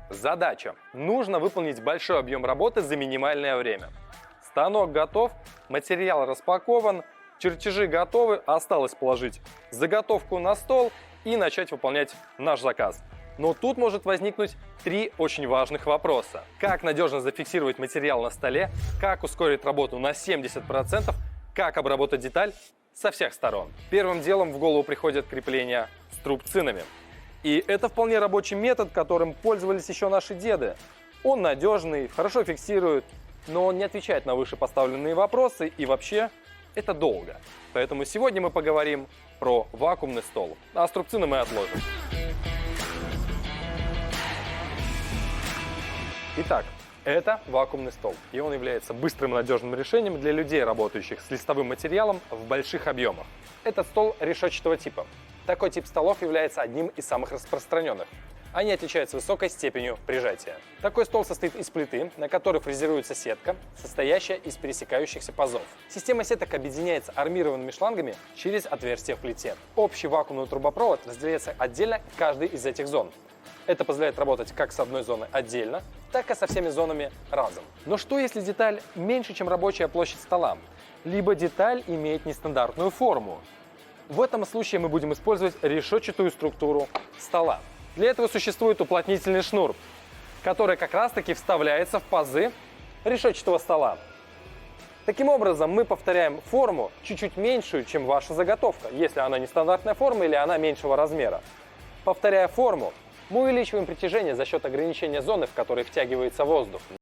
Задача. Нужно выполнить большой объем работы за минимальное время. Станок готов, материал распакован, чертежи готовы, осталось положить заготовку на стол и начать выполнять наш заказ. Но тут может возникнуть три очень важных вопроса. Как надежно зафиксировать материал на столе, как ускорить работу на 70%, как обработать деталь со всех сторон. Первым делом в голову приходит крепление струбцинами. И это вполне рабочий метод, которым пользовались еще наши деды. Он надежный, хорошо фиксирует, но он не отвечает на вышепоставленные вопросы и вообще это долго. Поэтому сегодня мы поговорим про вакуумный стол, а струбцины мы отложим. Итак, это вакуумный стол, и он является быстрым и надежным решением для людей, работающих с листовым материалом в больших объемах. Этот стол решетчатого типа. Такой тип столов является одним из самых распространенных. Они отличаются высокой степенью прижатия. Такой стол состоит из плиты, на которой фрезеруется сетка, состоящая из пересекающихся пазов. Система сеток объединяется армированными шлангами через отверстия в плите. Общий вакуумный трубопровод разделяется отдельно каждой из этих зон. Это позволяет работать как с одной зоной отдельно, так и со всеми зонами разом. Но что если деталь меньше, чем рабочая площадь стола? Либо деталь имеет нестандартную форму? В этом случае мы будем использовать решетчатую структуру стола. Для этого существует уплотнительный шнур, который как раз-таки вставляется в пазы решетчатого стола. Таким образом, мы повторяем форму чуть-чуть меньшую, чем ваша заготовка, если она нестандартная форма или она меньшего размера. Повторяя форму, мы увеличиваем притяжение за счет ограничения зоны, в которой втягивается воздух.